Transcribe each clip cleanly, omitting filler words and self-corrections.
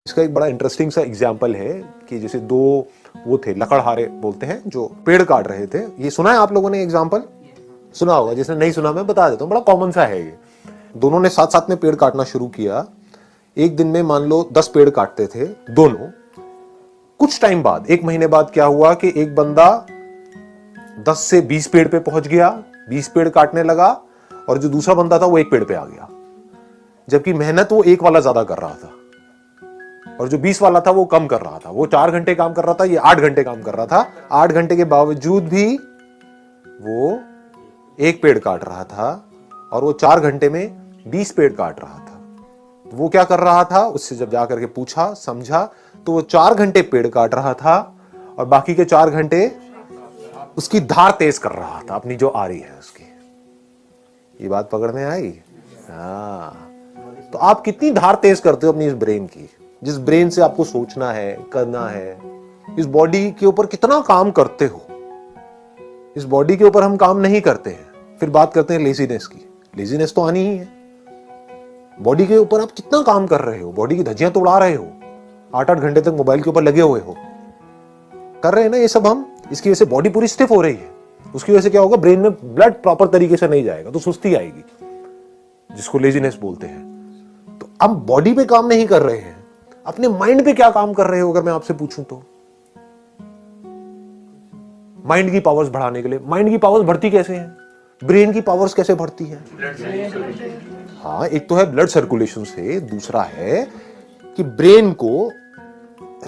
इसका एक बड़ा इंटरेस्टिंग सा एग्जाम्पल है कि जैसे दो वो थे लकड़हारे बोलते हैं जो पेड़ काट रहे थे। ये सुना है आप लोगों ने? एग्जाम्पल सुना होगा, जिसने नहीं सुना मैं बता देता हूँ, बड़ा कॉमन सा है ये। दोनों ने साथ साथ में पेड़ काटना शुरू किया। एक दिन में मान लो 10 पेड़ काटते थे दोनों। कुछ टाइम बाद, 1 महीने बाद क्या हुआ कि एक बंदा 10 से 20 पेड़ पे पहुंच गया, 20 पेड़ काटने लगा, और जो दूसरा बंदा था वो 1 पेड़ पे आ गया। जबकि मेहनत वो एक वाला ज्यादा कर रहा था और जो 20 वाला था वो कम कर रहा था। वो 4 घंटे काम कर रहा था, ये 8 घंटे काम कर रहा था। 8 घंटे के बावजूद भी वो 1 पेड़ काट रहा था और वो 4 घंटे में 20 पेड़ काट रहा था। वो क्या कर रहा था, उससे जब जाकर के पूछा समझा तो वो 4 घंटे पेड़ काट रहा था और बाकी के 4 घंटे उसकी धार तेज कर रहा था, अपनी जो आ रही है उसकी। ये बात पकड़ में आई? हाँ। तो आप कितनी धार तेज करते हो अपनी इस ब्रेन की, जिस ब्रेन से आपको सोचना है, करना है। इस बॉडी के ऊपर कितना काम करते हो। इस बॉडी के ऊपर हम काम नहीं करते हैं, फिर बात करते हैं लेजीनेस की। लेजीनेस तो आनी ही है। बॉडी के ऊपर आप कितना काम कर रहे हो, बॉडी की धज्जियां तो उड़ा रहे हो, 8-8 घंटे तक मोबाइल के ऊपर लगे हुए हो, कर रहे हैं ना ये सब हम। इसकी वजह से बॉडी पूरी स्टिफ हो रही है। उसकी वजह से क्या होगा, ब्रेन में ब्लड प्रॉपर तरीके से नहीं जाएगा तो सुस्ती आएगी, जिसको लेजीनेस बोलते हैं। तो अब बॉडी पे काम नहीं कर रहे हैं, अपने माइंड पे क्या काम कर रहे हो अगर मैं आपसे पूछूं तो? माइंड की पावर्स बढ़ाने के लिए। माइंड की पावर्स बढ़ती कैसे हैं? ब्रेन की पावर्स कैसे बढ़ती हैं? हाँ, एक तो है ब्लड सर्कुलेशन से, दूसरा है कि ब्रेन को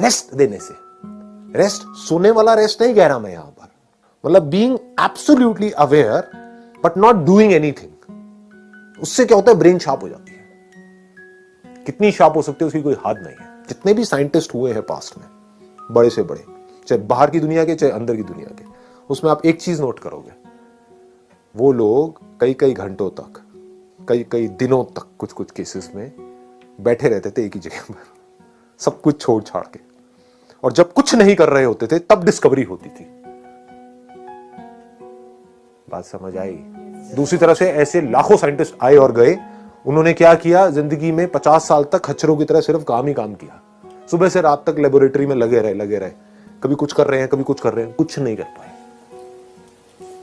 रेस्ट देने से। रेस्ट सोने वाला रेस्ट नहीं कह रहा मैं यहां पर, मतलब being absolutely aware but not doing anything. उससे क्या होता है, ब्रेन शार्प हो जाती है। कितनी शार्प हो सकती है उसकी कोई हद नहीं है। जितने भी साइंटिस्ट हुए हैं पास्ट में, बड़े से बड़े, चाहे बाहर की दुनिया के चाहे अंदर की दुनिया के, उसमें आप एक चीज नोट करोगे, वो लोग कई कई घंटों तक, कई कई दिनों तक कुछ कुछ केसेस में बैठे रहते थे एक ही जगह पर, सब कुछ छोड़ छाड़ के। और जब कुछ नहीं कर रहे होते थे तब डिस्कवरी होती थी। बात समझ आई? दूसरी तरफ से ऐसे लाखों साइंटिस्ट आए और गए। उन्होंने क्या किया, जिंदगी में 50 साल तक खच्चरों की तरह सिर्फ काम ही काम किया। सुबह से रात तक लेबोरेटरी में लगे रहे। कभी कुछ कर रहे हैं, कभी कुछ कर रहे हैं, कुछ नहीं कर पाए।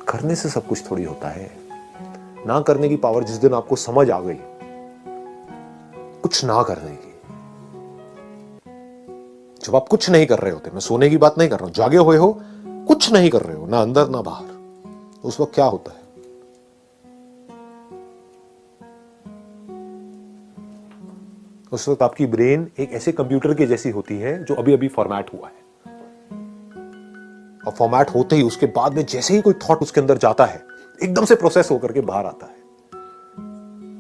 करने से सब कुछ थोड़ी होता है। ना करने की पावर जिस दिन आपको समझ आ गई, कुछ ना करने की, जब आप कुछ नहीं कर रहे होते, मैं सोने की बात नहीं कर रहा हूं, जागे हुए हो, कुछ नहीं कर रहे हो, ना अंदर ना बाहर, उस वक्त क्या होता है? उस वक्त आपकी ब्रेन एक ऐसे कंप्यूटर के जैसी होती है जो अभी अभी फॉर्मेट हुआ है। और फॉर्मेट होते ही उसके बाद में जैसे ही कोई थॉट उसके अंदर जाता है, एकदम से प्रोसेस होकर के बाहर आता है।